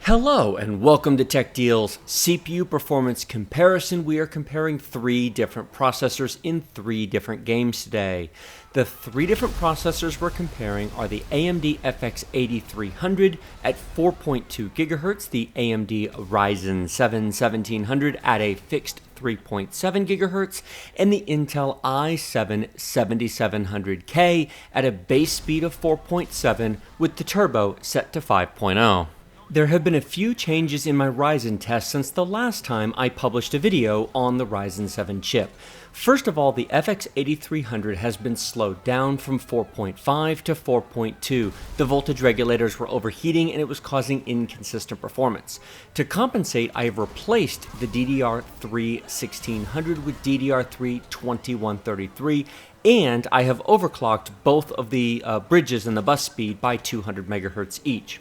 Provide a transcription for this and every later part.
Hello and welcome to Tech Deal's CPU performance comparison. We are comparing three different processors in three different games today. The three different processors we're comparing are the AMD FX 8300 at 4.2 GHz, the AMD Ryzen 7700 at a fixed 3.7 GHz, and the Intel i7-7700K at a base speed of 4.7 with the turbo set to 5.0. There have been a few changes in my Ryzen test since the last time I published a video on the Ryzen 7 chip. First of all, the FX 8300 has been slowed down from 4.5 to 4.2. The voltage regulators were overheating and it was causing inconsistent performance. To compensate, I have replaced the DDR3 1600 with DDR3 2133, and I have overclocked both of the bridges and the bus speed by 200 MHz each.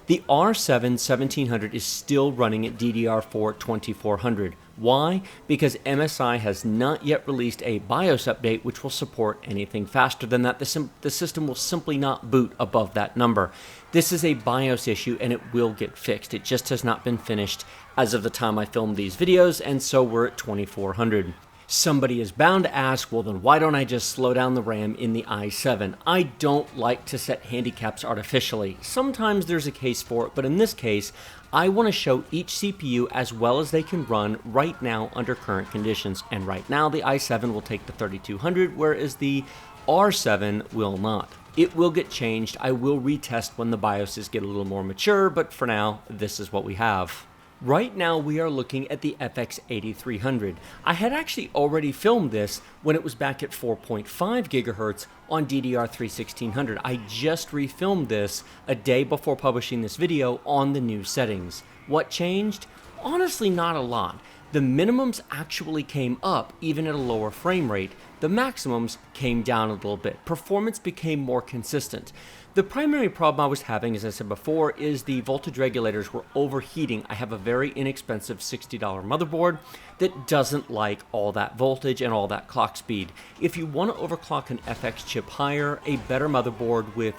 The R7 1700 is still running at DDR4 2400. Why? Because MSI has not yet released a BIOS update which will support anything faster than that. The system will simply not boot above that number. This is a BIOS issue and it will get fixed. It just has not been finished as of the time I filmed these videos, and so we're at 2400. Somebody is bound to ask, well then why don't I just slow down the RAM in the i7? I don't like to set handicaps artificially. Sometimes there's a case for it, but in this case, I want to show each CPU as well as they can run right now under current conditions. And right now the i7 will take the 3200, whereas the R7 will not. It will get changed. I will retest when the BIOSes get a little more mature, but for now, this is what we have. Right now we are looking at the FX 8300. I had actually already filmed this when it was back at 4.5 GHz on DDR3 1600. I just refilmed this a day before publishing this video on the new settings. What changed? Honestly, not a lot. The minimums actually came up even at a lower frame rate. The maximums came down a little bit. Performance became more consistent. The primary problem I was having, as I said before, is the voltage regulators were overheating. I have a very inexpensive $60 motherboard that doesn't like all that voltage and all that clock speed. If you want to overclock an FX chip higher, a better motherboard with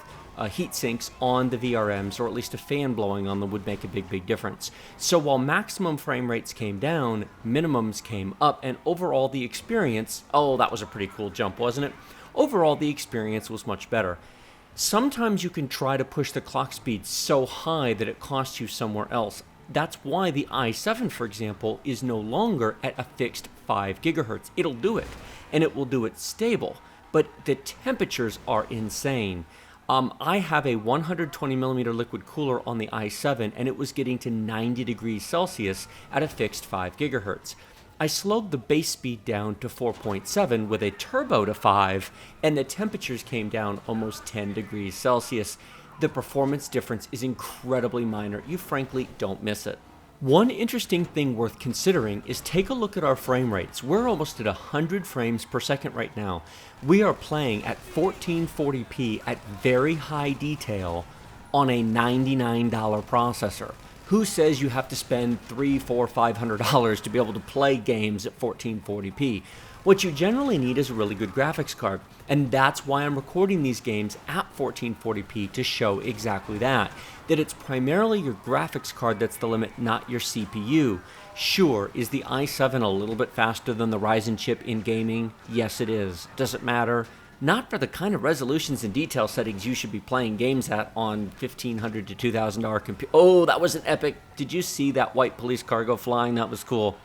heat sinks on the VRMs, or at least a fan blowing on them, would make a big difference. So while maximum frame rates came down, minimums came up, and overall the experience, oh, that was a pretty cool jump, wasn't it? Overall the experience was much better. Sometimes you can try to push the clock speed so high that it costs you somewhere else. That's why the i7, for example, is no longer at a fixed 5 GHz. It'll do it, and it will do it stable, but the temperatures are insane. I have a 120mm liquid cooler on the i7, and it was getting to 90 degrees Celsius at a fixed 5 GHz. I slowed the base speed down to 4.7 with a turbo to 5, and the temperatures came down almost 10 degrees Celsius. The performance difference is incredibly minor. You frankly don't miss it. One interesting thing worth considering is take a look at our frame rates. We're almost at 100 frames per second right now. We are playing at 1440p at very high detail on a $99 processor. Who says you have to spend $300, $400, $500 to be able to play games at 1440p? What you generally need is a really good graphics card, and that's why I'm recording these games at 1440p to show exactly that it's primarily your graphics card that's the limit, not your CPU. Sure, is the i7 a little bit faster than the Ryzen chip in gaming? Yes, it is. Does it matter? Not for the kind of resolutions and detail settings you should be playing games at on $1,500 to $2,000 computer. Oh, that was an epic. Did you see that white police car go flying? That was cool.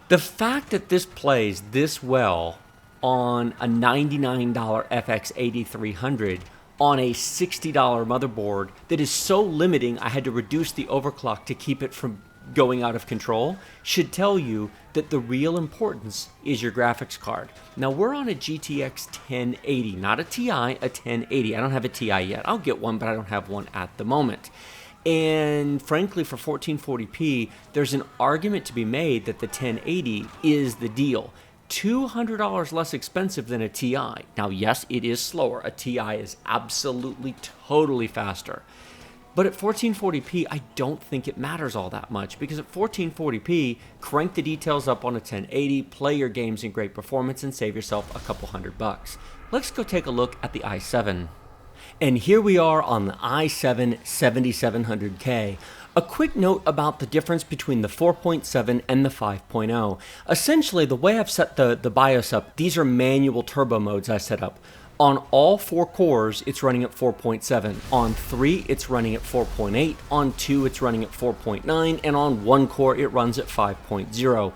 The fact that this plays this well on a $99 FX 8300 on a $60 motherboard that is so limiting I had to reduce the overclock to keep it from going out of control should tell you that the real importance is your graphics card. Now we're on a GTX 1080, not a TI, a 1080. I don't have a TI yet. I'll get one, but I don't have one at the moment. And frankly, for 1440p, there's an argument to be made that the 1080 is the deal. $200 less expensive than a TI. Now, yes, it is slower. A TI is absolutely, totally faster. But at 1440p, I don't think it matters all that much, because at 1440p, crank the details up on a 1080, play your games in great performance, and save yourself a couple $100. Let's go take a look at the i7. And here we are on the i7-7700K. A quick note about the difference between the 4.7 and the 5.0. Essentially, the way I've set the BIOS up, these are manual turbo modes I set up. On all 4 cores, it's running at 4.7. On 3, it's running at 4.8. On 2, it's running at 4.9. And on 1 core, it runs at 5.0.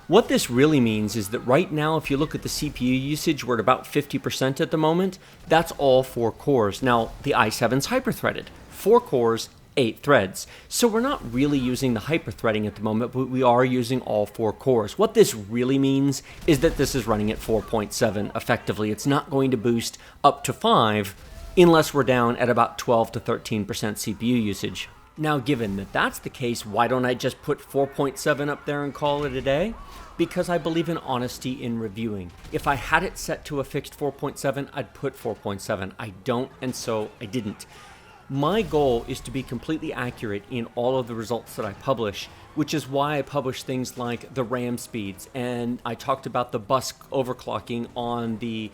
What this really means is that right now, if you look at the CPU usage, we're at about 50% at the moment. That's all 4 cores. Now, the i7's hyper-threaded. 4 cores, 8 threads. So we're not really using the hyper-threading at the moment, but we are using all 4 cores. What this really means is that this is running at 4.7 effectively. It's not going to boost up to 5 unless we're down at about 12 to 13% CPU usage. Now, given that that's the case, why don't I just put 4.7 up there and call it a day? Because I believe in honesty in reviewing. If I had it set to a fixed 4.7, I'd put 4.7. I don't, and so I didn't. My goal is to be completely accurate in all of the results that I publish, which is why I publish things like the RAM speeds, and I talked about the bus overclocking on the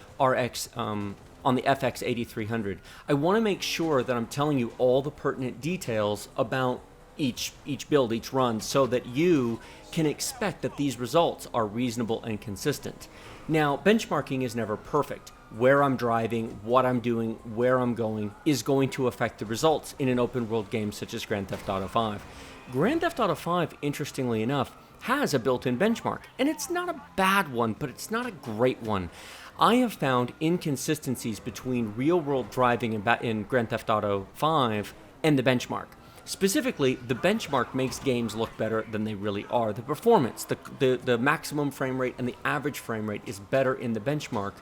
on the FX 8300. I want to make sure that I'm telling you all the pertinent details about each build, each run, so that you can expect that these results are reasonable and consistent. Now, benchmarking is never perfect. Where I'm driving, what I'm doing, where I'm going is going to affect the results in an open world game such as Grand Theft Auto 5. Grand Theft Auto 5, interestingly enough, has a built-in benchmark, and it's not a bad one, but it's not a great one. I have found inconsistencies between real-world driving in Grand Theft Auto 5 and the benchmark. Specifically, the benchmark makes games look better than they really are. The performance, the maximum frame rate and the average frame rate is better in the benchmark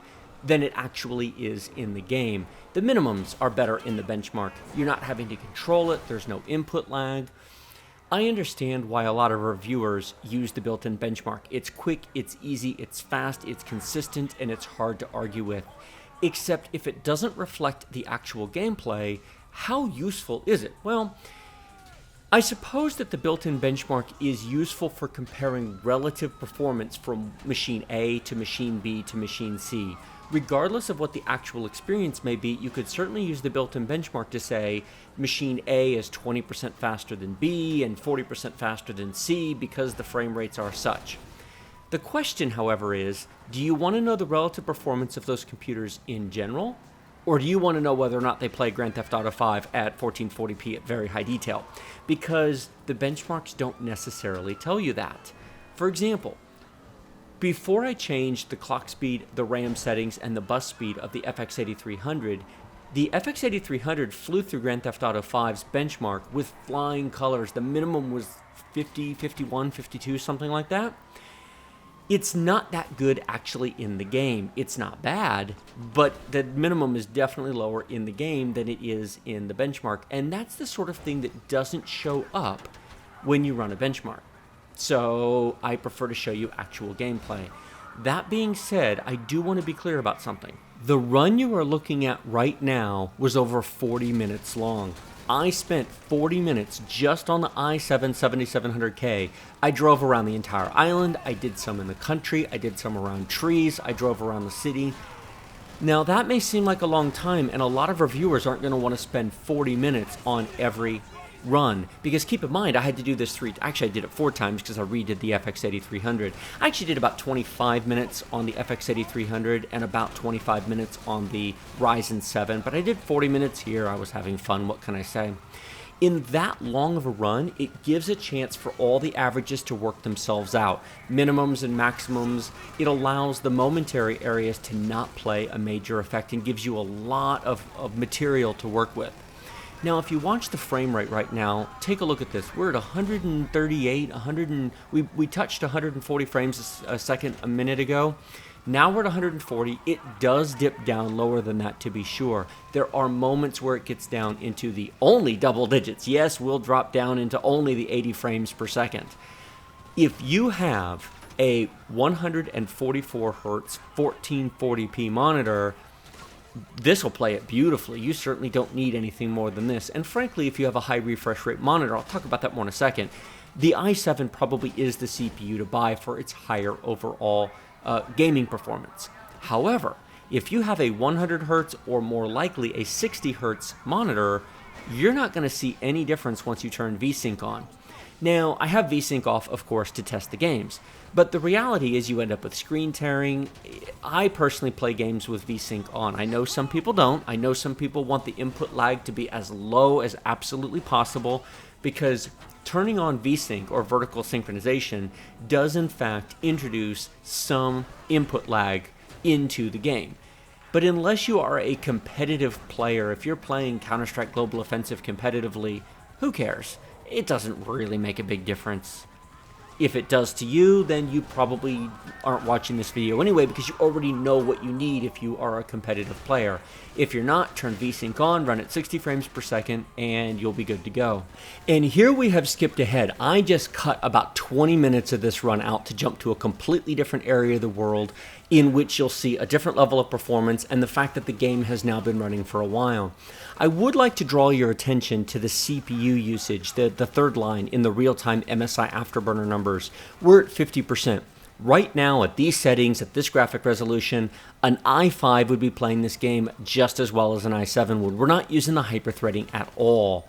than it actually is in the game. The minimums are better in the benchmark. You're not having to control it. There's no input lag. I understand why a lot of reviewers use the built-in benchmark. It's quick, it's easy, it's fast, it's consistent, and it's hard to argue with. Except if it doesn't reflect the actual gameplay, how useful is it? Well, I suppose that the built-in benchmark is useful for comparing relative performance from machine A to machine B to machine C. Regardless of what the actual experience may be, you could certainly use the built-in benchmark to say machine A is 20% faster than B and 40% faster than C because the frame rates are such. The question, however, is, do you want to know the relative performance of those computers in general? Or do you want to know whether or not they play Grand Theft Auto 5 at 1440p at very high detail? Because the benchmarks don't necessarily tell you that. For example, before I changed the clock speed, the RAM settings, and the bus speed of the FX 8300, the FX 8300 flew through Grand Theft Auto 5's benchmark with flying colors. The minimum was 50, 51, 52, something like that. It's not that good actually in the game. It's not bad, but the minimum is definitely lower in the game than it is in the benchmark. And that's the sort of thing that doesn't show up when you run a benchmark. So I prefer to show you actual gameplay. That being said, I do want to be clear about something. The run you are looking at right now was over 40 minutes long. I spent 40 minutes just on the i7-7700K. I drove around the entire island, I did some in the country, I did some around trees, I drove around the city. Now that may seem like a long time, and a lot of reviewers aren't going to want to spend 40 minutes on every run, because keep in mind I had to do this I did it 4 times because I redid the FX 8300. I actually did about 25 minutes on the FX 8300 and about 25 minutes on the Ryzen 7, but I did 40 minutes here. I was having fun, what can I say? In that long of a run, it gives a chance for all the averages to work themselves out. Minimums and maximums. It allows the momentary areas to not play a major effect and gives you a lot of material to work with. Now, if you watch the frame rate right now, take a look at this. We're at 138, we touched 140 frames a second a minute ago. Now we're at 140. It does dip down lower than that, to be sure. There are moments where it gets down into the only double digits. Yes, we'll drop down into only the 80 frames per second. If you have a 144 hertz 1440p monitor, this will play it beautifully. You certainly don't need anything more than this. And frankly, if you have a high refresh rate monitor, I'll talk about that more in a second, the i7 probably is the CPU to buy for its higher overall gaming performance. However, If you have a 100 Hz or more likely a 60 Hz monitor, you're not going to see any difference once you turn VSync on. Now, I have VSync off, of course, to test the games, but the reality is you end up with screen tearing. I personally play games with VSync on. I know some people don't. I know some people want the input lag to be as low as absolutely possible, because turning on VSync or vertical synchronization does in fact introduce some input lag into the game. But unless you are a competitive player, if you're playing Counter-Strike Global Offensive competitively, who cares? It doesn't really make a big difference. If it does to you, then you probably aren't watching this video anyway, because you already know what you need if you are a competitive player. If you're not, turn VSync on, run at 60 frames per second, and you'll be good to go. And here we have skipped ahead. I just cut about 20 minutes of this run out to jump to a completely different area of the world in which you'll see a different level of performance and the fact that the game has now been running for a while. I would like to draw your attention to the CPU usage, the third line in the real-time MSI Afterburner numbers. We're at 50%. Right now, at these settings, at this graphic resolution, an i5 would be playing this game just as well as an i7 would. We're not using the hyperthreading at all.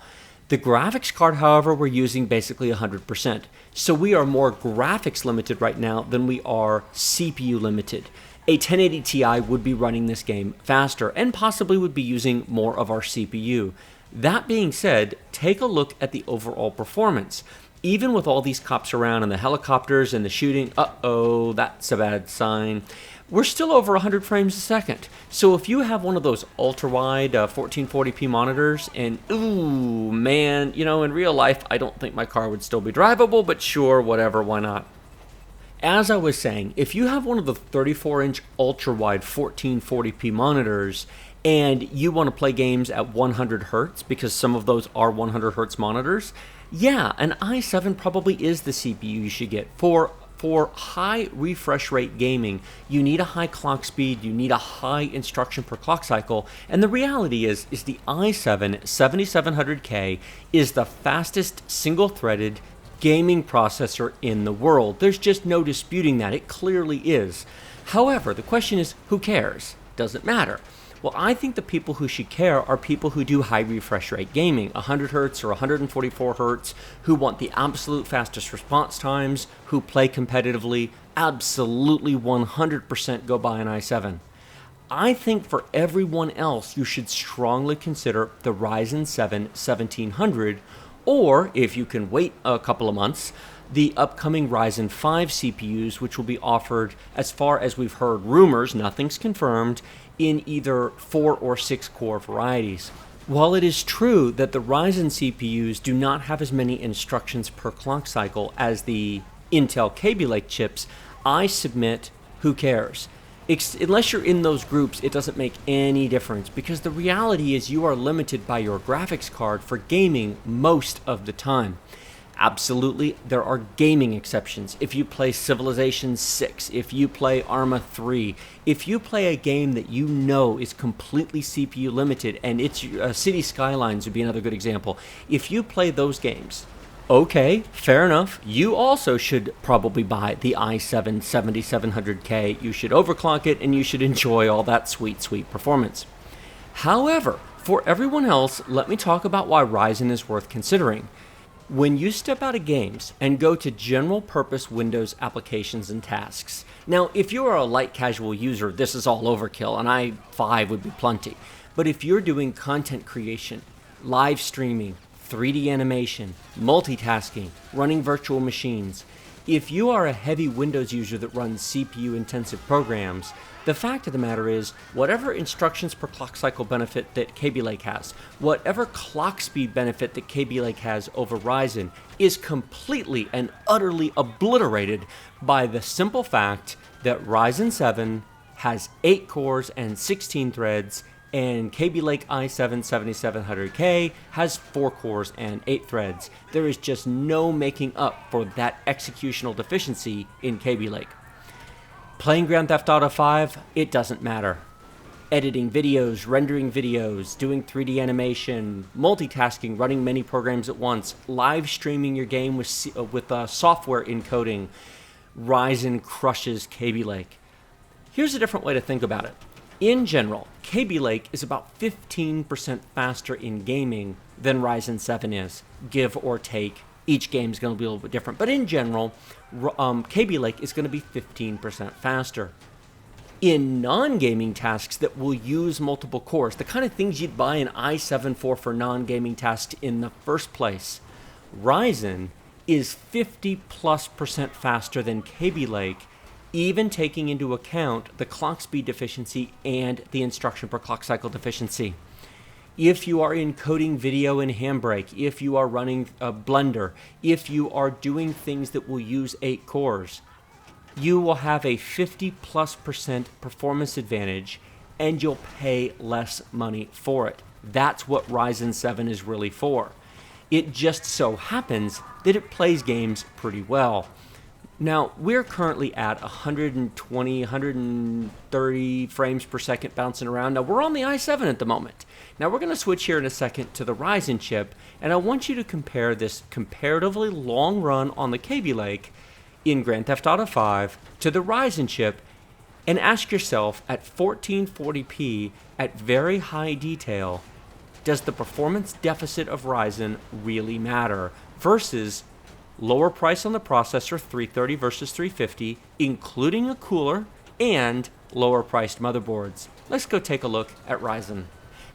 The graphics card, however, we're using basically 100%. So we are more graphics limited right now than we are CPU limited. A 1080 Ti would be running this game faster and possibly would be using more of our CPU. That being said, take a look at the overall performance. Even with all these cops around and the helicopters and the shooting, uh-oh, that's a bad sign, we're still over 100 frames a second. So if you have one of those ultra-wide 1440p monitors and, ooh, man, you know, in real life, I don't think my car would still be drivable, but sure, whatever, why not? As I was saying, if you have one of the 34-inch ultra-wide 1440p monitors and you want to play games at 100 Hz, because some of those are 100 Hz monitors, yeah, an i7 probably is the CPU you should get. For high refresh rate gaming, you need a high clock speed, you need a high instruction per clock cycle, and the reality is the i7-7700K is the fastest single-threaded gaming processor in the world. There's just no disputing that. It clearly is. However, the question is, who cares? Does it matter? Well, I think the people who should care are people who do high refresh rate gaming, 100 Hz or 144 Hz, who want the absolute fastest response times, who play competitively, absolutely 100% go buy an i7. I think for everyone else, you should strongly consider the Ryzen 7 1700, or if you can wait a couple of months, the upcoming Ryzen 5 CPUs, which will be offered, as far as we've heard rumors, nothing's confirmed, in either 4 or 6 core varieties. While it is true that the Ryzen CPUs do not have as many instructions per clock cycle as the Intel Kaby Lake chips, I submit, who cares? Unless you're in those groups, it doesn't make any difference, because the reality is you are limited by your graphics card for gaming most of the time. Absolutely, there are gaming exceptions. If you play Civilization 6, if you play Arma 3, if you play a game that you know is completely CPU limited, and it's City Skylines would be another good example. If you play those games, okay, fair enough. You also should probably buy the i7-7700K. You should overclock it, and you should enjoy all that sweet, sweet performance. However, for everyone else, let me talk about why Ryzen is worth considering. When you step out of games and go to general purpose Windows applications and tasks, now if you are a light casual user, this is all overkill, and i5 would be plenty. But if you're doing content creation, live streaming, 3D animation, multitasking, running virtual machines, if you are a heavy Windows user that runs CPU intensive programs, the fact of the matter is, whatever instructions per clock cycle benefit that Kaby Lake has, whatever clock speed benefit that Kaby Lake has over Ryzen, is completely and utterly obliterated by the simple fact that Ryzen 7 has 8 cores and 16 threads, and Kaby Lake i7-7700K has 4 cores and 8 threads. There is just no making up for that executional deficiency in Kaby Lake. Playing Grand Theft Auto 5, it doesn't matter. Editing videos, rendering videos, doing 3D animation, multitasking, running many programs at once, live streaming your game with software encoding, Ryzen crushes Kaby Lake. Here's a different way to think about it. In general, Kaby Lake is about 15% faster in gaming than Ryzen 7 is, give or take. Each game is going to be a little bit different, but in general, Kaby Lake is going to be 15% faster. In non-gaming tasks that will use multiple cores, the kind of things you'd buy an i7 for non-gaming tasks in the first place, Ryzen is 50+% faster than Kaby Lake, even taking into account the clock speed deficiency and the instruction per clock cycle deficiency. If you are encoding video in Handbrake, if you are running a Blender, if you are doing things that will use 8 cores, you will have a 50+% performance advantage and you'll pay less money for it. That's what Ryzen 7 is really for. It just so happens that it plays games pretty well. Now, we're currently at 120, 130 frames per second bouncing around. Now, we're on the i7 at the moment. Now, we're going to switch here in a second to the Ryzen chip, and I want you to compare this comparatively long run on the Kaby Lake in Grand Theft Auto 5 to the Ryzen chip, and ask yourself, at 1440p at very high detail, does the performance deficit of Ryzen really matter versus lower price on the processor, $330 versus $350, including a cooler, and lower priced motherboards? Let's go take a look at Ryzen.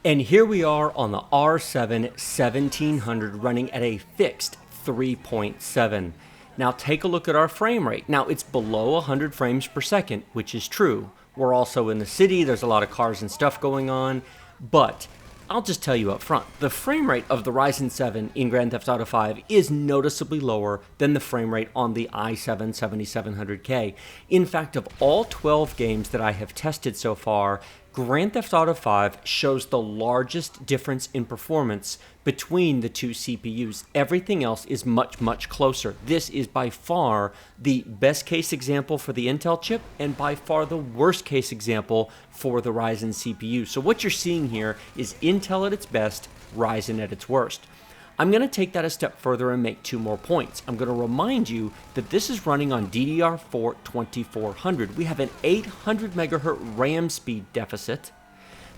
And here we are on the i7-7700 running at a fixed 3.7. Now take a look at our frame rate. Now it's below 100 frames per second, which is true. We're also in the city, there's a lot of cars and stuff going on, but I'll just tell you up front, the frame rate of the Ryzen 7 in Grand Theft Auto 5 is noticeably lower than the frame rate on the i7-7700K. In fact, of all 12 games that I have tested so far, Grand Theft Auto 5 shows the largest difference in performance between the two CPUs. Everything else is much, much closer. This is by far the best case example for the Intel chip and by far the worst case example for the Ryzen CPU. So what you're seeing here is Intel at its best, Ryzen at its worst. I'm going to take that a step further and make 2 more points. I'm going to remind you that this is running on DDR4 2400. We have an 800 megahertz RAM speed deficit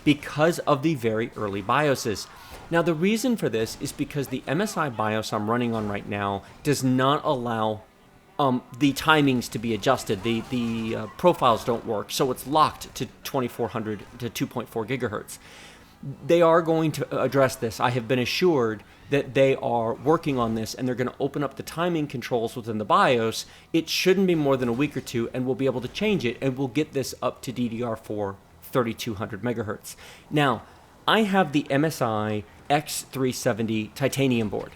because of the very early BIOSes. Now the reason for this is because the MSI BIOS I'm running on right now does not allow the timings to be adjusted. The profiles don't work, so it's locked to 2400 to 2.4 gigahertz. They are going to address this. I have been assured that they are working on this and they're going to open up the timing controls within the BIOS. It shouldn't be more than a week or two and we'll be able to change it and we'll get this up to DDR4 3200 megahertz. Now, I have the MSI X370 titanium board.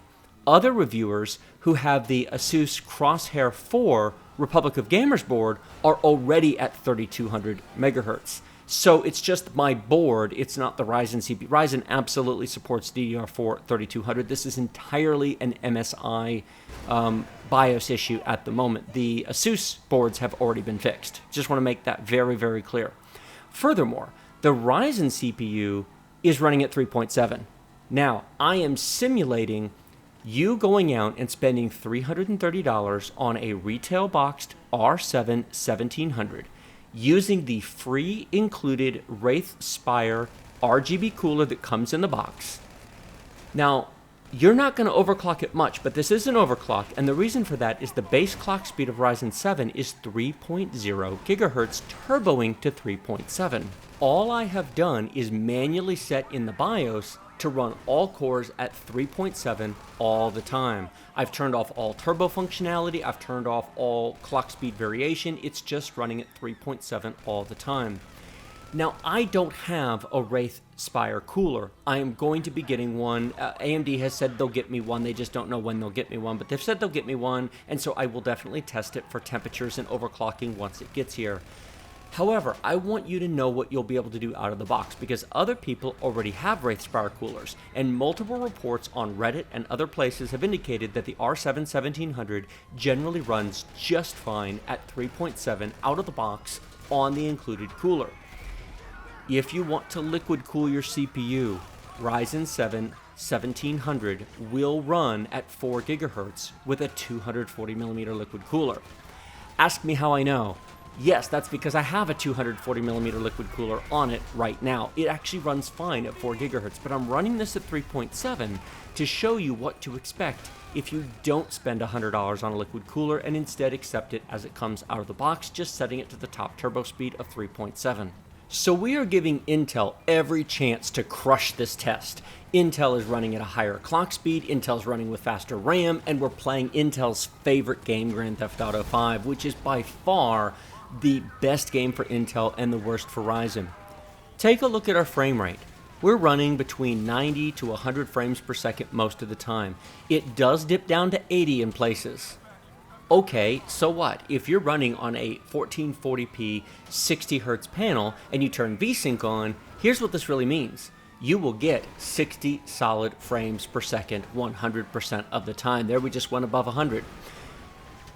Other reviewers who have the Asus Crosshair 4 Republic of Gamers board are already at 3200 megahertz. So it's just my board, it's not the Ryzen CPU. Ryzen absolutely supports DDR4 3200. This is entirely an MSI BIOS issue at the moment. The Asus boards have already been fixed. Just want to make that very, very clear. Furthermore, the Ryzen CPU is running at 3.7. Now, I am simulating you going out and spending $330 on a retail boxed R7 1700 using the free included Wraith Spire RGB cooler that comes in the box. Now, you're not going to overclock it much, but this is an overclock, and the reason for that is the base clock speed of Ryzen 7 is 3.0 gigahertz, turboing to 3.7. All I have done is manually set in the BIOS to run all cores at 3.7 all the time. I've turned off all turbo functionality, I've turned off all clock speed variation, it's just running at 3.7 all the time. Now, I don't have a Wraith Spire cooler. I am going to be getting one. AMD has said they'll get me one, they just don't know when they'll get me one, but they've said they'll get me one, and so I will definitely test it for temperatures and overclocking once it gets here. However, I want you to know what you'll be able to do out of the box because other people already have Wraith Spire coolers, and multiple reports on Reddit and other places have indicated that the R7 1700 generally runs just fine at 3.7 out of the box on the included cooler. If you want to liquid cool your CPU, Ryzen 7 1700 will run at 4 gigahertz with a 240mm liquid cooler. Ask me how I know. Yes, that's because I have a 240mm liquid cooler on it right now. It actually runs fine at 4 gigahertz, but I'm running this at 3.7 to show you what to expect if you don't spend $100 on a liquid cooler and instead accept it as it comes out of the box, just setting it to the top turbo speed of 3.7. So we are giving Intel every chance to crush this test. Intel is running at a higher clock speed, Intel's running with faster RAM, and we're playing Intel's favorite game, Grand Theft Auto 5, which is by far the best game for Intel and the worst for Ryzen. Take a look at our frame rate. We're running between 90 to 100 frames per second most of the time. It does dip down to 80 in places. Okay, so what? If you're running on a 1440p 60 Hz panel and you turn VSync on, here's what this really means. You will get 60 solid frames per second 100% of the time. There we just went above 100.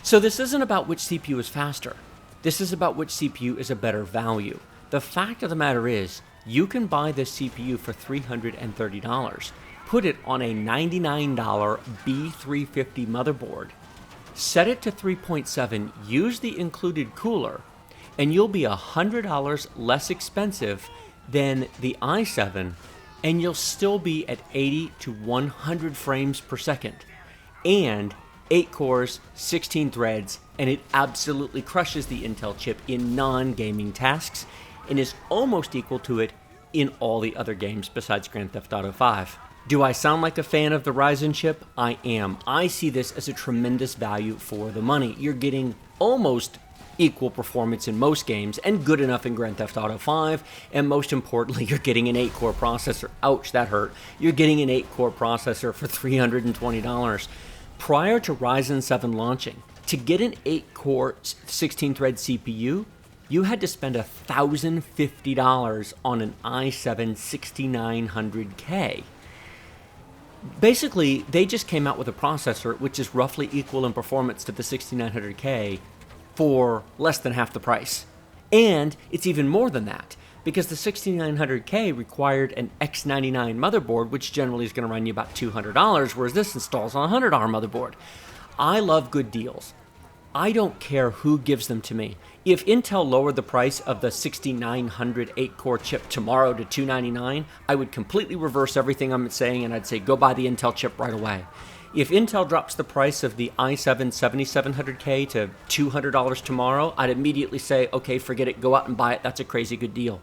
So this isn't about which CPU is faster. This is about which CPU is a better value. The fact of the matter is, you can buy this CPU for $330, put it on a $99 B350 motherboard, set it to 3.7, use the included cooler, and you'll be $100 less expensive than the i7, and you'll still be at 80 to 100 frames per second. And 8 cores, 16 threads, and it absolutely crushes the Intel chip in non-gaming tasks and is almost equal to it in all the other games besides Grand Theft Auto 5. Do I sound like a fan of the Ryzen chip? I am. I see this as a tremendous value for the money. You're getting almost equal performance in most games and good enough in Grand Theft Auto 5, and most importantly, you're getting an 8-core processor. Ouch, that hurt. You're getting an 8-core processor for $320. Prior to Ryzen 7 launching, to get an 8-core 16-thread CPU, you had to spend $1,050 on an i7-7700K. Basically, they just came out with a processor which is roughly equal in performance to the 6900K for less than half the price. And it's even more than that, because the 6900K required an X99 motherboard, which generally is going to run you about $200, whereas this installs on a $100 motherboard. I love good deals. I don't care who gives them to me. If Intel lowered the price of the 6900 8-core chip tomorrow to $299, I would completely reverse everything I'm saying and I'd say go buy the Intel chip right away. If Intel drops the price of the i7-7700K to $200 tomorrow, I'd immediately say, okay, forget it, go out and buy it, that's a crazy good deal.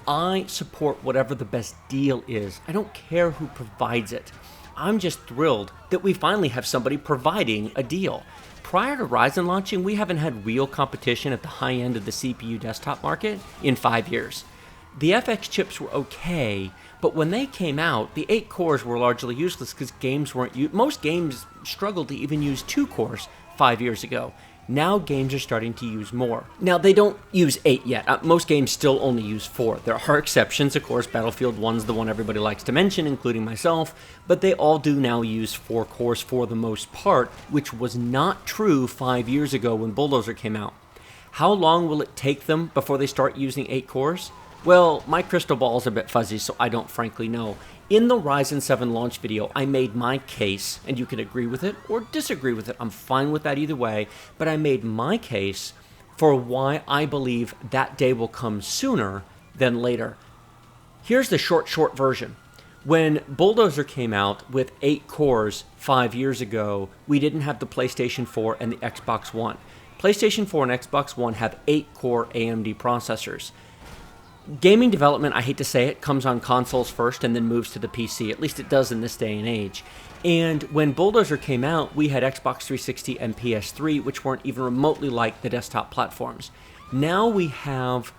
I support whatever the best deal is. I don't care who provides it. I'm just thrilled that we finally have somebody providing a deal. Prior to Ryzen launching, we haven't had real competition at the high end of the CPU desktop market in 5 years. The FX chips were okay, but when they came out, the 8 cores were largely useless because games weren't most games struggled to even use 2 cores 5 years ago. Now games are starting to use more. Now they don't use 8 yet. Most games still only use 4. There are exceptions, of course. Battlefield 1's the one everybody likes to mention, including myself, but they all do now use 4 cores for the most part, which was not true 5 years ago when Bulldozer came out. How long will it take them before they start using 8 cores? Well, my crystal ball is a bit fuzzy, so I don't frankly know. In the Ryzen 7 launch video, I made my case, and you can agree with it or disagree with it. I'm fine with that either way, but I made my case for why I believe that day will come sooner than later. Here's the short version. When Bulldozer came out with 8 cores 5 years ago, we didn't have the PlayStation 4 and the Xbox One. PlayStation 4 and Xbox One have 8-core AMD processors. Gaming development, I hate to say it, comes on consoles first and then moves to the PC. At least it does in this day and age. And when Bulldozer came out, we had Xbox 360 and PS3, which weren't even remotely like the desktop platforms. Now we have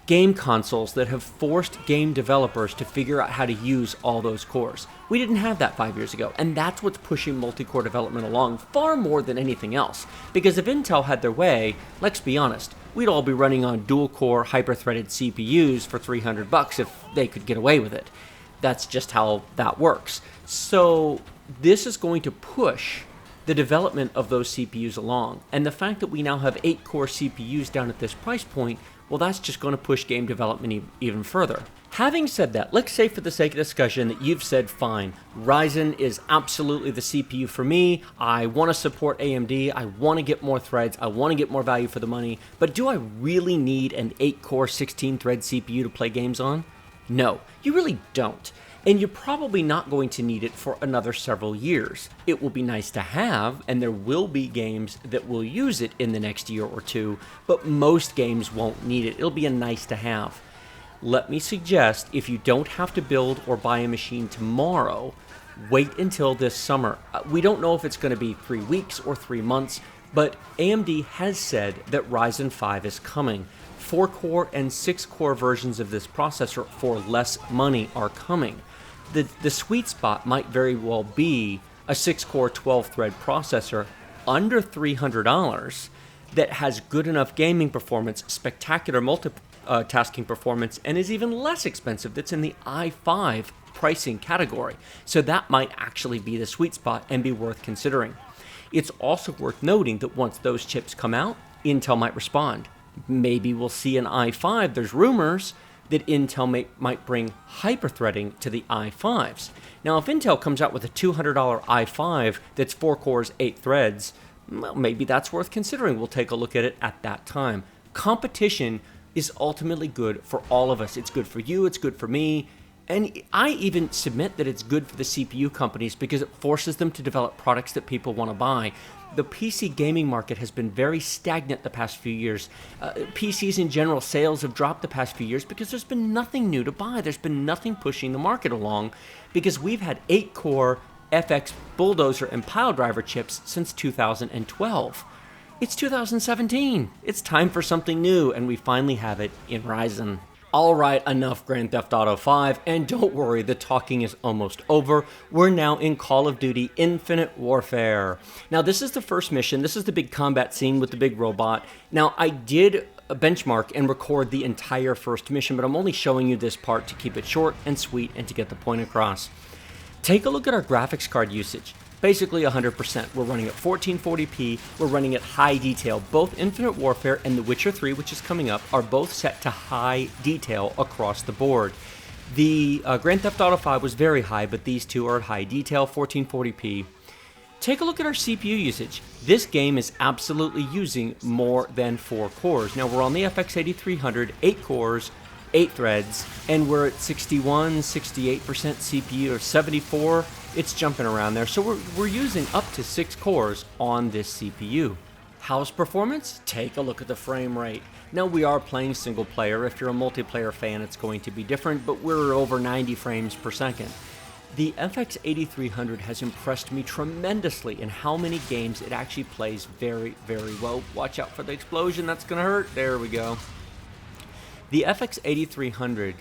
game consoles that have forced game developers to figure out how to use all those cores. We didn't have that 5 years ago, and that's what's pushing multi-core development along far more than anything else. Because if Intel had their way, let's be honest, we'd all be running on dual-core, hyper-threaded CPUs for $300 if they could get away with it. That's just how that works. So this is going to push the development of those CPUs along. And the fact that we now have 8-core CPUs down at this price point well, that's just going to push game development even further. Having said that, let's say for the sake of discussion that you've said, fine, Ryzen is absolutely the CPU for me, I want to support AMD, I want to get more threads, I want to get more value for the money, but do I really need an 8-core, 16-thread CPU to play games on? No, you really don't. And you're probably not going to need it for another several years. It will be nice to have, and there will be games that will use it in the next year or two, but most games won't need it. It'll be a nice to have. Let me suggest, if you don't have to build or buy a machine tomorrow, wait until this summer. We don't know if it's going to be 3 weeks or 3 months, but AMD has said that Ryzen 5 is coming. 4-core and 6-core versions of this processor for less money are coming. The sweet spot might very well be a 6-core 12-thread processor under $300 that has good enough gaming performance, spectacular multitasking performance, and is even less expensive, that's in the i5 pricing category. So that might actually be the sweet spot and be worth considering. It's also worth noting that once those chips come out, Intel might respond. Maybe we'll see an i5. There's rumors that Intel might bring hyper-threading to the i5s. Now, if Intel comes out with a $200 i5 that's 4 cores, 8 threads, well, maybe that's worth considering. We'll take a look at it at that time. Competition is ultimately good for all of us. It's good for you, it's good for me, and I even submit that it's good for the CPU companies because it forces them to develop products that people want to buy. The PC gaming market has been very stagnant the past few years. PCs in general, sales have dropped the past few years because there's been nothing new to buy. There's been nothing pushing the market along because we've had 8-core FX Bulldozer and Piledriver chips since 2012. It's 2017. It's time for something new, and we finally have it in Ryzen. All right, enough Grand Theft Auto 5, and don't worry, the talking is almost over. We're now in Call of Duty Infinite Warfare. Now, this is the first mission. This is the big combat scene with the big robot. Now, I did benchmark and record the entire first mission, but I'm only showing you this part to keep it short and sweet and to get the point across. Take a look at our graphics card usage. Basically 100%. We're running at 1440p, we're running at high detail. Both Infinite Warfare and The Witcher 3, which is coming up, are both set to high detail across the board. The Grand Theft Auto 5 was very high, but these two are at high detail, 1440p. Take a look at our CPU usage. This game is absolutely using more than 4 cores. Now we're on the FX 8300, 8 cores, 8 threads, and we're at 61, 68% CPU, or 74. It's jumping around there, so we're using up to 6 cores on this CPU. How's performance? Take a look at the frame rate. Now, we are playing single player. If you're a multiplayer fan, it's going to be different, but we're over 90 frames per second. The FX 8300 has impressed me tremendously in how many games it actually plays very, very well. Watch out for the explosion, that's gonna hurt. There we go. The FX 8300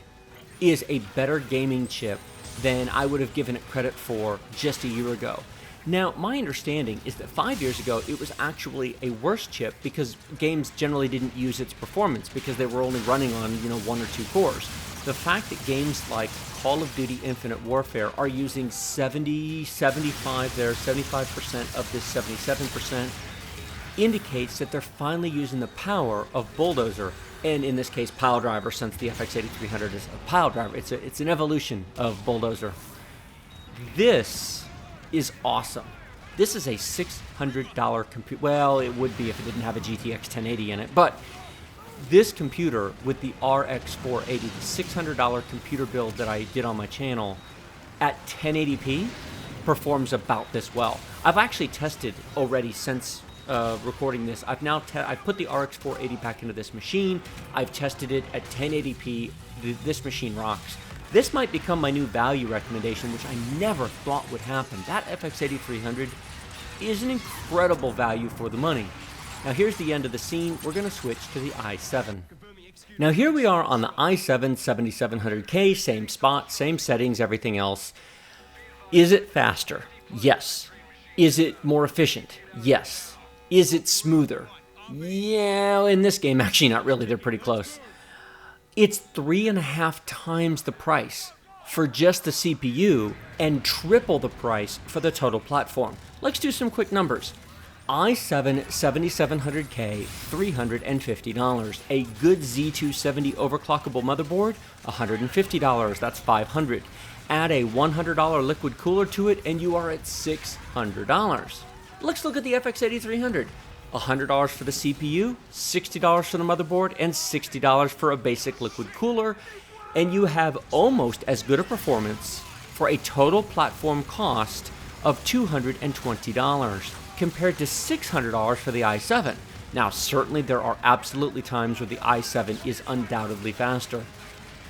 is a better gaming chip than I would have given it credit for just a year ago. Now, my understanding is that 5 years ago, it was actually a worse chip because games generally didn't use its performance because they were only running on, 1 or 2 cores. The fact that games like Call of Duty Infinite Warfare are using 75% of this 77% indicates that they're finally using the power of Bulldozer, and in this case, Piledriver, since the FX 8300 is a Piledriver. It's an evolution of Bulldozer. This is awesome. This is a $600 computer. Well, it would be if it didn't have a GTX 1080 in it, but this computer with the RX 480, the $600 computer build that I did on my channel at 1080p performs about this well. I've actually tested already since recording this. I've put the RX 480 back into this machine. I've tested it at 1080p. This machine rocks. This might become my new value recommendation, which I never thought would happen. That FX 8300 is an incredible value for the money. Now here's the end of the scene. We're going to switch to the i7. Now here we are on the i7-7700K, same spot, same settings, everything else. Is it faster? Yes. Is it more efficient? Yes. Is it smoother? Yeah, in this game, actually not really, they're pretty close. It's 3.5 times the price for just the CPU and triple the price for the total platform. Let's do some quick numbers. i7-7700K, $350. A good Z270 overclockable motherboard, $150, that's $500. Add a $100 liquid cooler to it and you are at $600. Let's look at the FX 8300. $100 for the CPU, $60 for the motherboard, and $60 for a basic liquid cooler, and you have almost as good a performance for a total platform cost of $220 compared to $600 for the i7. Now, certainly there are absolutely times where the i7 is undoubtedly faster.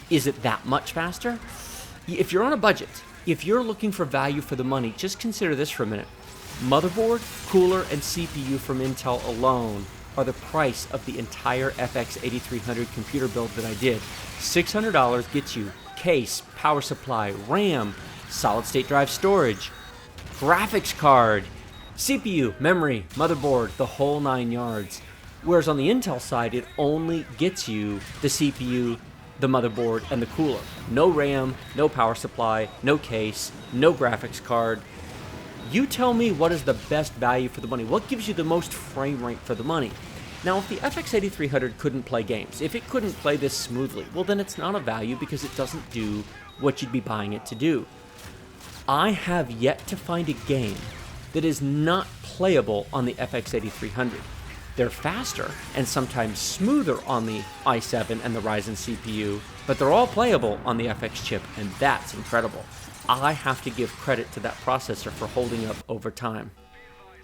Is it that much faster? If you're on a budget, if you're looking for value for the money, just consider this for a minute. Motherboard, cooler, and CPU from Intel alone are the price of the entire FX 8300 computer build that I did. $600 gets you case, power supply, RAM, solid-state drive storage, graphics card, CPU, memory, motherboard, the whole 9 yards. Whereas on the Intel side, it only gets you the CPU, the motherboard, and the cooler. No RAM, no power supply, no case, no graphics card. You tell me what is the best value for the money. What gives you the most frame rate for the money? Now, if the FX 8300 couldn't play games, if it couldn't play this smoothly, well then it's not a value because it doesn't do what you'd be buying it to do. I have yet to find a game that is not playable on the FX 8300. They're faster and sometimes smoother on the i7 and the Ryzen CPU, but they're all playable on the FX chip, and that's incredible. I have to give credit to that processor for holding up over time.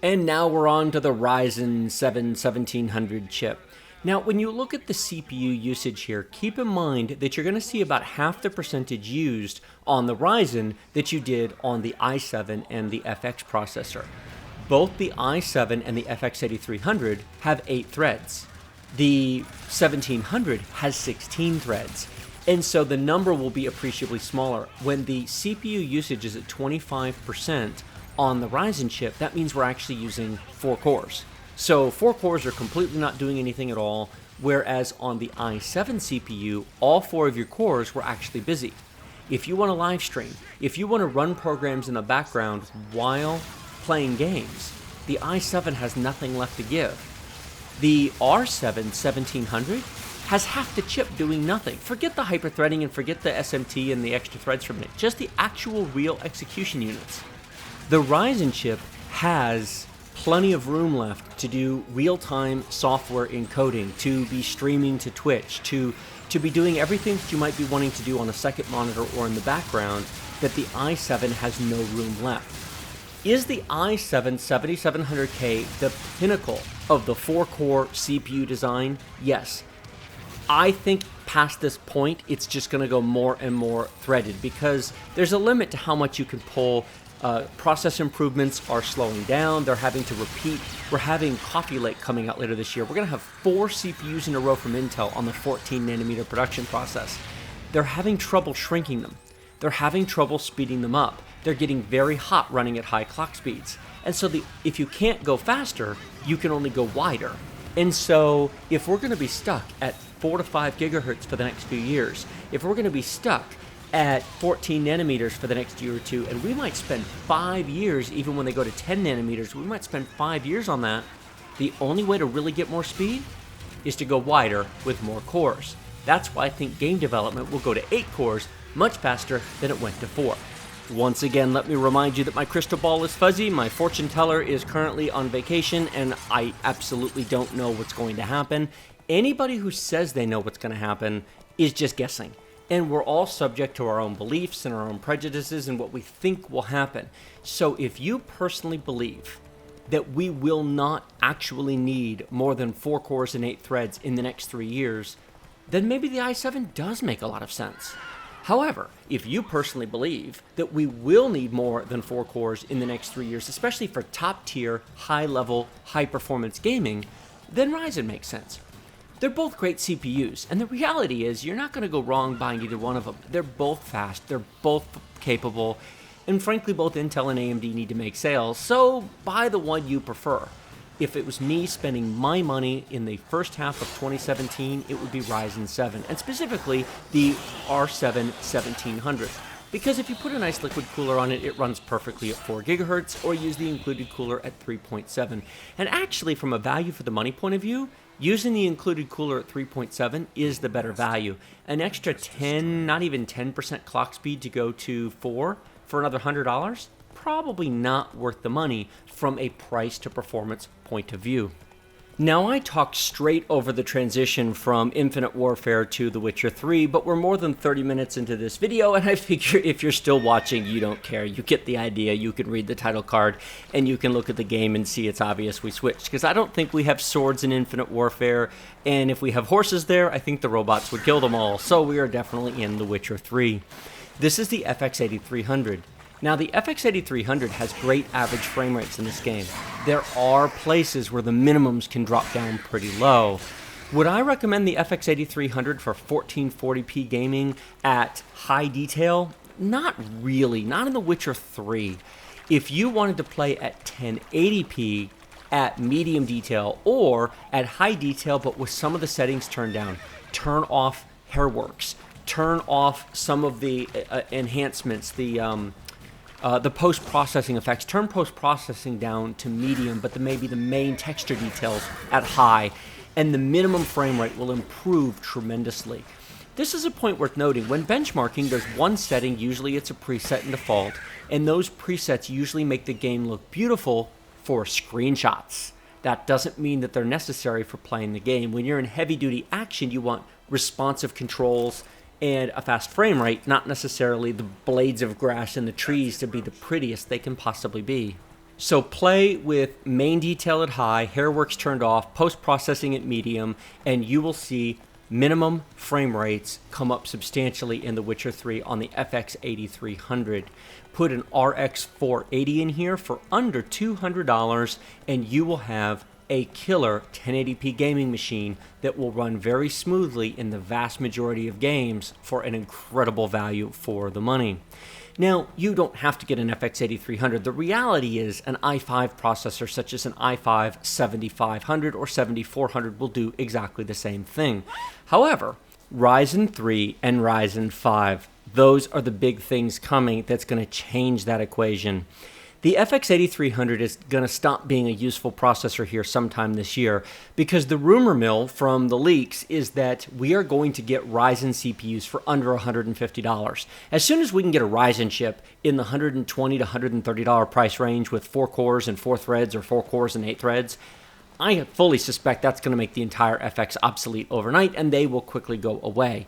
And now we're on to the Ryzen 1700 chip. Now, when you look at the CPU usage here, keep in mind that you're going to see about half the percentage used on the Ryzen that you did on the i7 and the FX processor. Both the i7 and the FX 8300 have 8 threads. The 1700 has 16 threads. And so the number will be appreciably smaller. When the CPU usage is at 25% on the Ryzen chip, that means we're actually using 4 cores. So 4 cores are completely not doing anything at all, whereas on the i7 CPU, all 4 of your cores were actually busy. If you want to live stream, if you want to run programs in the background while playing games, the i7 has nothing left to give. The R7 1700 has half the chip doing nothing. Forget the hyper-threading and forget the SMT and the extra threads from it. Just the actual real execution units. The Ryzen chip has plenty of room left to do real-time software encoding, to be streaming to Twitch, to be doing everything that you might be wanting to do on a second monitor or in the background that the i7 has no room left. Is the i7-7700K the pinnacle of the 4-core CPU design? Yes. I think past this point, it's just going to go more and more threaded because there's a limit to how much you can pull. Process improvements are slowing down. They're having to repeat. We're having Coffee Lake coming out later this year. We're going to have 4 CPUs in a row from Intel on the 14 nanometer production process. They're having trouble shrinking them. They're having trouble speeding them up. They're getting very hot running at high clock speeds. And so if you can't go faster, you can only go wider. And so if we're going to be stuck at 4 to 5 gigahertz for the next few years, if we're going to be stuck at 14 nanometers for the next year or two, and we might spend 5 years, even when they go to 10 nanometers, we might spend 5 years on that, the only way to really get more speed is to go wider with more cores. That's why I think game development will go to 8 cores much faster than it went to 4. Once again, let me remind you that my crystal ball is fuzzy, my fortune teller is currently on vacation, and I absolutely don't know what's going to happen. Anybody who says they know what's going to happen is just guessing. And we're all subject to our own beliefs and our own prejudices and what we think will happen. So if you personally believe that we will not actually need more than 4 cores and 8 threads in the next 3 years, then maybe the i7 does make a lot of sense. However, if you personally believe that we will need more than 4 cores in the next 3 years, especially for top-tier, high-level, high-performance gaming, then Ryzen makes sense. They're both great CPUs, and the reality is you're not going to go wrong buying either one of them. They're both fast, they're both capable, and frankly, both Intel and AMD need to make sales, so buy the one you prefer. If it was me spending my money in the first half of 2017, it would be Ryzen 7, and specifically the R7 1700. because if you put a nice liquid cooler on it, it runs perfectly at 4 gigahertz, or use the included cooler at 3.7. And actually, from a value for the money point of view, using the included cooler at 3.7 is the better value. An extra 10, not even 10% clock speed to go to 4 for another $100, probably not worth the money from a price to performance point of view. Now, I talked straight over the transition from Infinite Warfare to The Witcher 3, but we're more than 30 minutes into this video, and I figure if you're still watching, you don't care. You get the idea. You can read the title card, and you can look at the game and see it's obvious we switched, because I don't think we have swords in Infinite Warfare, and if we have horses there, I think the robots would kill them all, so we are definitely in The Witcher 3. This is the FX 8300. Now, the FX 8300 has great average frame rates in this game. There are places where the minimums can drop down pretty low. Would I recommend the FX 8300 for 1440p gaming at high detail? Not really, not in The Witcher 3. If you wanted to play at 1080p at medium detail or at high detail but with some of the settings turned down, turn off Hairworks, turn off some of the enhancements, the post-processing effects, turn post-processing down to medium, but maybe the main texture details at high, and the minimum frame rate will improve tremendously. This is a point worth noting. When benchmarking, there's one setting, usually it's a preset in default, and those presets usually make the game look beautiful for screenshots. That doesn't mean that they're necessary for playing the game. When you're in heavy-duty action, you want responsive controls and a fast frame rate, not necessarily the blades of grass in the trees to be the prettiest they can possibly be. So play with main detail at high, Hairworks turned off, post-processing at medium, and you will see minimum frame rates come up substantially in The Witcher 3 on the FX 8300. Put an RX 480 in here for under $200, and you will have a killer 1080p gaming machine that will run very smoothly in the vast majority of games for an incredible value for the money. Now, you don't have to get an FX 8300. The reality is an i5 processor such as an i7-7700 or 7400 will do exactly the same thing. However, Ryzen 3 and Ryzen 5, those are the big things coming that's going to change that equation. The FX 8300 is going to stop being a useful processor here sometime this year because the rumor mill from the leaks is that we are going to get Ryzen CPUs for under $150. As soon as we can get a Ryzen chip in the $120 to $130 price range with 4 cores and 4 threads or 4 cores and 8 threads, I fully suspect that's going to make the entire FX obsolete overnight and they will quickly go away.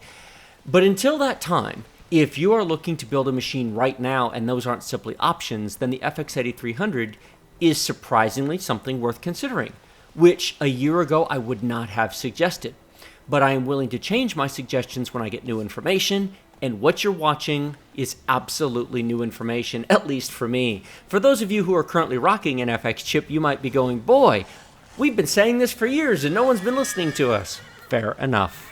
But until that time, if you are looking to build a machine right now and those aren't simply options, then the FX 8300 is surprisingly something worth considering, which a year ago I would not have suggested. But I am willing to change my suggestions when I get new information, and what you're watching is absolutely new information, at least for me. For those of you who are currently rocking an FX chip, you might be going, boy, we've been saying this for years and no one's been listening to us. Fair enough.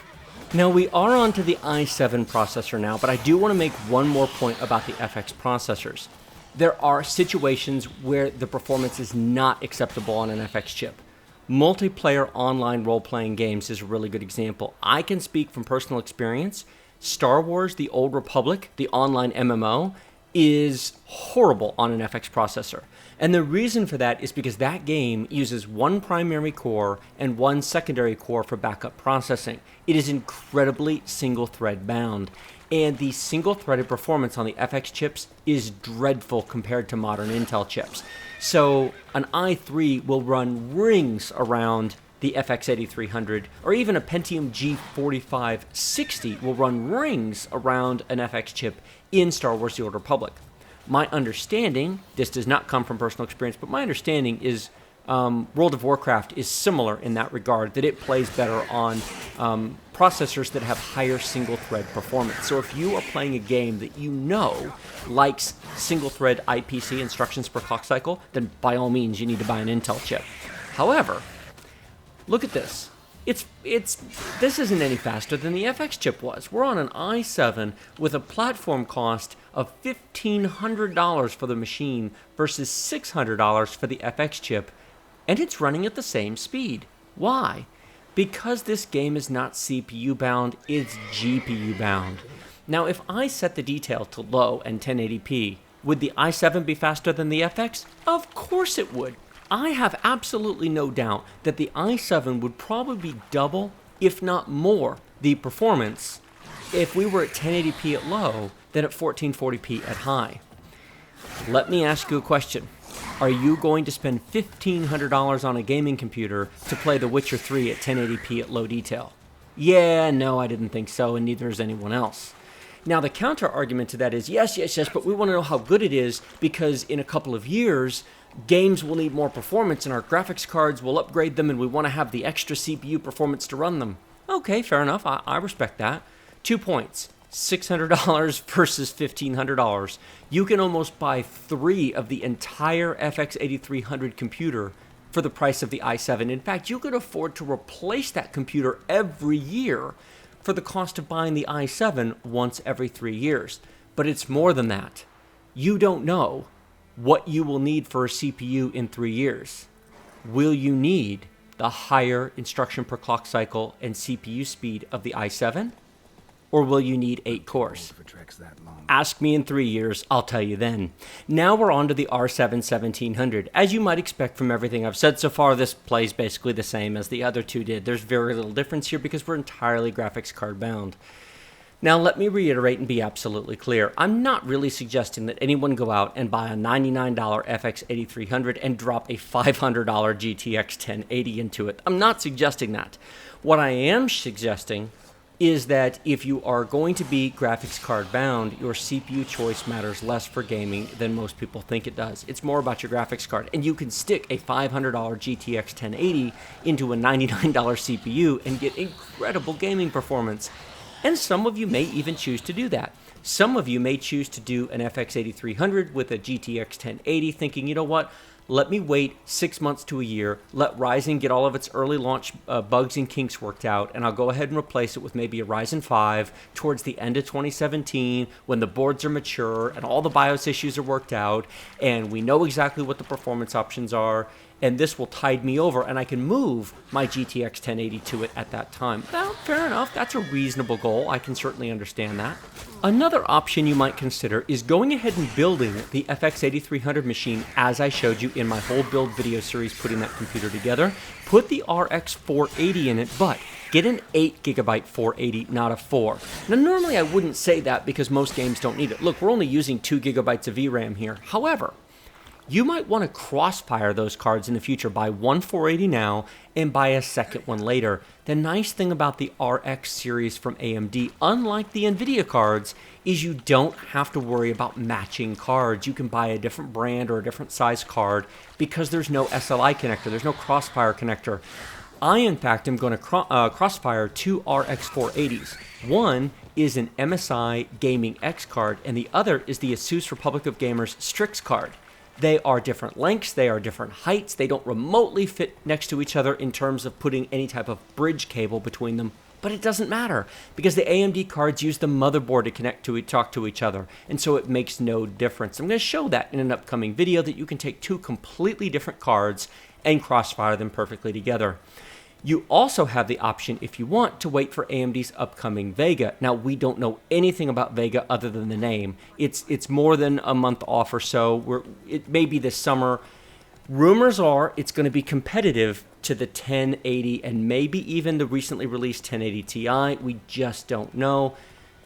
Now, we are on to the i7 processor now, but I do want to make one more point about the FX processors. There are situations where the performance is not acceptable on an FX chip. Multiplayer online role-playing games is a really good example. I can speak from personal experience. Star Wars: The Old Republic, the online MMO, is horrible on an FX processor. And the reason for that is because that game uses one primary core and one secondary core for backup processing. It is incredibly single-thread bound. And the single-threaded performance on the FX chips is dreadful compared to modern Intel chips. So an i3 will run rings around the FX 8300, or even a Pentium G4560 will run rings around an FX chip in Star Wars: The Old Republic. My understanding, this does not come from personal experience, but my understanding is World of Warcraft is similar in that regard, that it plays better on processors that have higher single-thread performance. So if you are playing a game that you know likes single-thread IPC, instructions per clock cycle, then by all means you need to buy an Intel chip. However, look at this. This isn't any faster than the FX chip was. We're on an i7 with a platform cost of $1,500 for the machine versus $600 for the FX chip, and it's running at the same speed. Why? Because this game is not CPU bound, it's GPU bound. Now, if I set the detail to low and 1080p, would the i7 be faster than the FX? Of course it would. I have absolutely no doubt that the i7 would probably be double, if not more, the performance if we were at 1080p at low than at 1440p at high. Let me ask you a question. Are you going to spend $1,500 on a gaming computer to play The Witcher 3 at 1080p at low detail? Yeah, no, I didn't think so, and neither is anyone else. Now, the counter argument to that is, yes, but we want to know how good it is because in a couple of years, games will need more performance and our graphics cards will upgrade them and we want to have the extra CPU performance to run them. Okay, fair enough. I respect that. 2 points. $600 versus $1,500. You can almost buy 3 of the entire FX 8300 computer for the price of the i7. In fact, you could afford to replace that computer every year for the cost of buying the i7 once every 3 years. But it's more than that. You don't know what you will need for a CPU in 3 years. Will you need the higher instruction per clock cycle and CPU speed of the i7? Or will you need 8 cores? Ask me in 3 years, I'll tell you then. Now we're on to the i7-7700. As you might expect from everything I've said so far, this plays basically the same as the other two did. There's very little difference here because we're entirely graphics card bound. Now let me reiterate and be absolutely clear. I'm not really suggesting that anyone go out and buy a $99 FX 8300 and drop a $500 GTX 1080 into it. I'm not suggesting that. What I am suggesting is that if you are going to be graphics card bound, your CPU choice matters less for gaming than most people think it does. It's more about your graphics card. And you can stick a $500 GTX 1080 into a $99 CPU and get incredible gaming performance. And some of you may even choose to do that. Some of you may choose to do an FX 8300 with a GTX 1080 thinking, you know what? Let me wait 6 months to a year, let Ryzen get all of its early launch bugs and kinks worked out, and I'll go ahead and replace it with maybe a Ryzen 5 towards the end of 2017 when the boards are mature and all the BIOS issues are worked out and we know exactly what the performance options are, and this will tide me over and I can move my GTX 1080 to it at that time. Well, fair enough. That's a reasonable goal. I can certainly understand that. Another option you might consider is going ahead and building the FX 8300 machine as I showed you in my whole build video series putting that computer together. Put the RX 480 in it, but get an 8GB 480, not a 4. Now, normally I wouldn't say that because most games don't need it. Look, we're only using 2GB of VRAM here. However, you might want to crossfire those cards in the future. Buy one 480 now and buy a second one later. The nice thing about the RX series from AMD, unlike the NVIDIA cards, is you don't have to worry about matching cards. You can buy a different brand or a different size card because there's no SLI connector. There's no crossfire connector. I, in fact, am going to crossfire 2 RX 480s. One is an MSI Gaming X card, and the other is the Asus Republic of Gamers Strix card. They are different lengths, they are different heights, they don't remotely fit next to each other in terms of putting any type of bridge cable between them, but it doesn't matter because the AMD cards use the motherboard to talk to each other, and so it makes no difference. I'm going to show that in an upcoming video that you can take 2 completely different cards and crossfire them perfectly together. You also have the option, if you want, to wait for AMD's upcoming Vega. Now, we don't know anything about Vega other than the name. It's more than a month off or so. It may be this summer. Rumors are it's going to be competitive to the 1080 and maybe even the recently released 1080 Ti. We just don't know.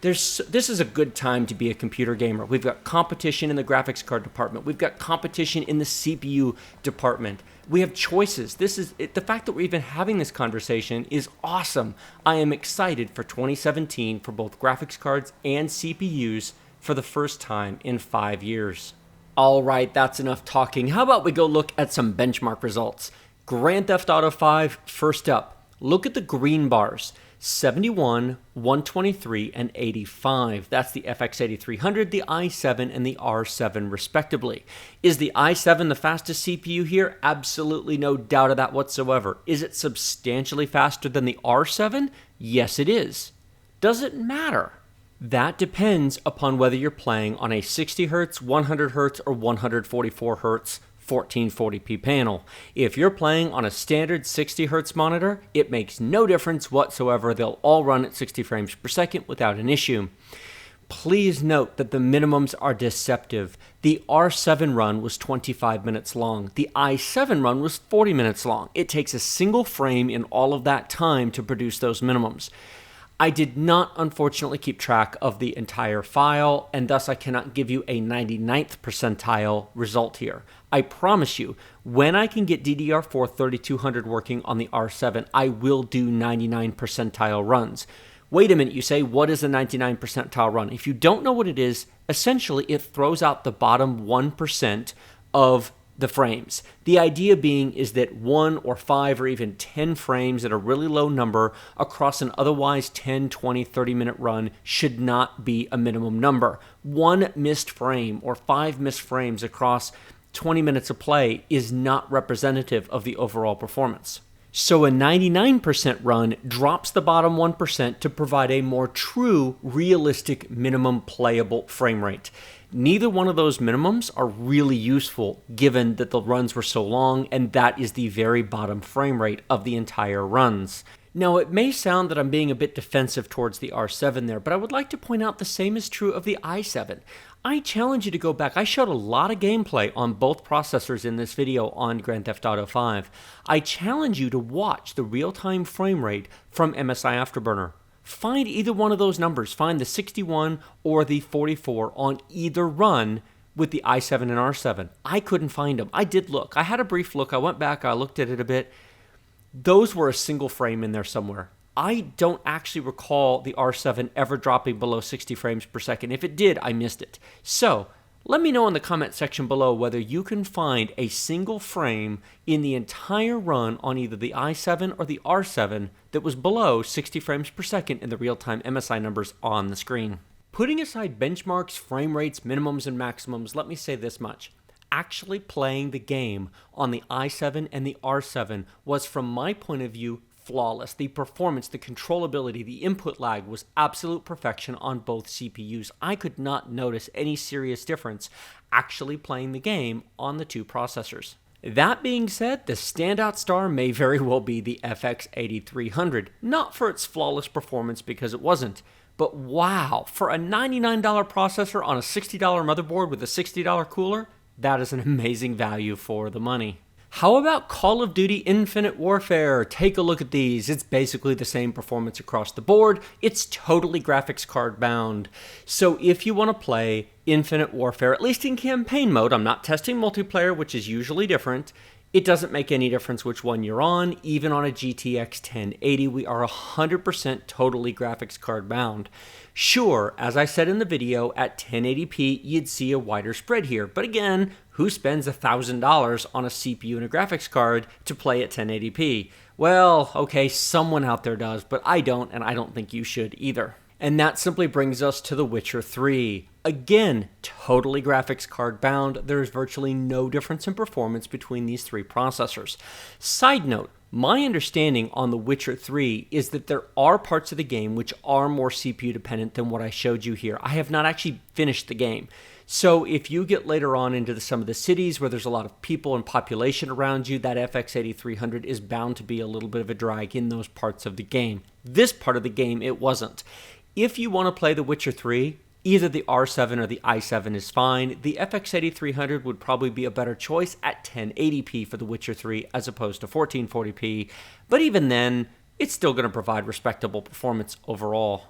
This is a good time to be a computer gamer. We've got competition in the graphics card department. We've got competition in the CPU department. We have choices. The fact that we're even having this conversation is awesome. I am excited for 2017 for both graphics cards and CPUs for the first time in 5 years. All right, that's enough talking. How about we go look at some benchmark results? Grand Theft Auto 5, first up. Look at the green bars. 71, 123, and 85. That's the FX 8300, the i7, and the R7 respectively. Is the i7 the fastest CPU here? Absolutely no doubt of that whatsoever. Is it substantially faster than the R7? Yes, it is. Does it matter? That depends upon whether you're playing on a 60 Hz, 100 Hz, or 144 Hz 1440p panel. If you're playing on a standard 60 Hz monitor, it makes no difference whatsoever. They'll all run at 60 frames per second without an issue. Please note that the minimums are deceptive. The R7 run was 25 minutes long. The i7 run was 40 minutes long. It takes a single frame in all of that time to produce those minimums. I did not, unfortunately, keep track of the entire file, and thus I cannot give you a 99th percentile result here. I promise you, when I can get DDR4 3200 working on the R7, I will do 99 percentile runs. Wait a minute, you say, what is a 99 percentile run? If you don't know what it is, essentially it throws out the bottom 1% of the frames. The idea being is that 1 or 5 or even 10 frames at a really low number across an otherwise 10, 20, 30-minute run should not be a minimum number. 1 missed frame or 5 missed frames across 20 minutes of play is not representative of the overall performance. So a 99% run drops the bottom 1% to provide a more true, realistic minimum playable frame rate. Neither one of those minimums are really useful given that the runs were so long, and that is the very bottom frame rate of the entire runs. Now, it may sound that I'm being a bit defensive towards the R7 there, but I would like to point out the same is true of the i7. I challenge you to go back. I showed a lot of gameplay on both processors in this video on Grand Theft Auto 5. I challenge you to watch the real-time frame rate from MSI Afterburner. Find either one of those numbers. Find the 61 or the 44 on either run with the i7 and R7. I couldn't find them. I did look. I had a brief look. I went back. I looked at it a bit. Those were a single frame in there somewhere. I don't actually recall the R7 ever dropping below 60 frames per second. If it did, I missed it. So, let me know in the comment section below whether you can find a single frame in the entire run on either the i7 or the R7 that was below 60 frames per second in the real-time MSI numbers on the screen. Putting aside benchmarks, frame rates, minimums, and maximums, let me say this much. Actually playing the game on the i7 and the R7 was, from my point of view, flawless. The performance, the controllability, the input lag was absolute perfection on both CPUs. I could not notice any serious difference actually playing the game on the two processors. That being said, the standout star may very well be the FX 8300, not for its flawless performance because it wasn't, but wow, for a $99 processor on a $60 motherboard with a $60 cooler, that is an amazing value for the money. How about Call of Duty Infinite Warfare? Take a look at these. It's basically the same performance across the board. It's totally graphics card bound. So if you want to play Infinite Warfare, at least in campaign mode, I'm not testing multiplayer, which is usually different. It doesn't make any difference which one you're on. Even on a GTX 1080, we are 100% totally graphics card bound. Sure, as I said in the video, at 1080p, you'd see a wider spread here. But again, who spends $1,000 on a CPU and a graphics card to play at 1080p? Well, okay, someone out there does, but I don't, and I don't think you should either. And that simply brings us to The Witcher 3. Again, totally graphics card bound. There is virtually no difference in performance between these three processors. Side note, my understanding on The Witcher 3 is that there are parts of the game which are more CPU dependent than what I showed you here. I have not actually finished the game. So if you get later on into some of the cities where there's a lot of people and population around you, that FX 8300 is bound to be a little bit of a drag in those parts of the game. This part of the game, it wasn't. If you want to play The Witcher 3, either the R7 or the i7 is fine. The FX 8300 would probably be a better choice at 1080p for The Witcher 3 as opposed to 1440p, but even then, it's still going to provide respectable performance overall.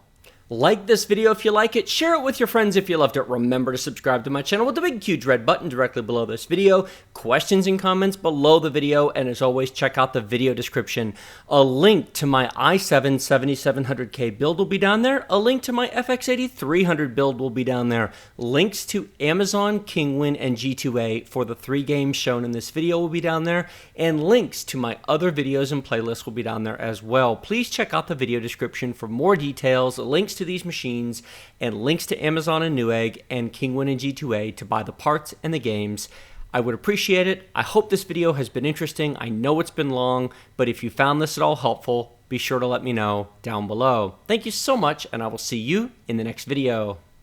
Like this video if you like it, share it with your friends if you loved it. Remember to subscribe to my channel with the big huge red button directly below this video. Questions and comments below the video, and as always, check out the video description. A link to my i7-7700K build will be down there. A link to my FX 8300 build will be down there. Links to Amazon, Kingwin, and G2A for the 3 games shown in this video will be down there, and links to my other videos and playlists will be down there as well. Please check out the video description for more details, links to these machines, and links to Amazon and Newegg and Kingwin and G2A to buy the parts and the games. I would appreciate it. I hope this video has been interesting. I know it's been long, but if you found this at all helpful, be sure to let me know down below. Thank you so much, and I will see you in the next video.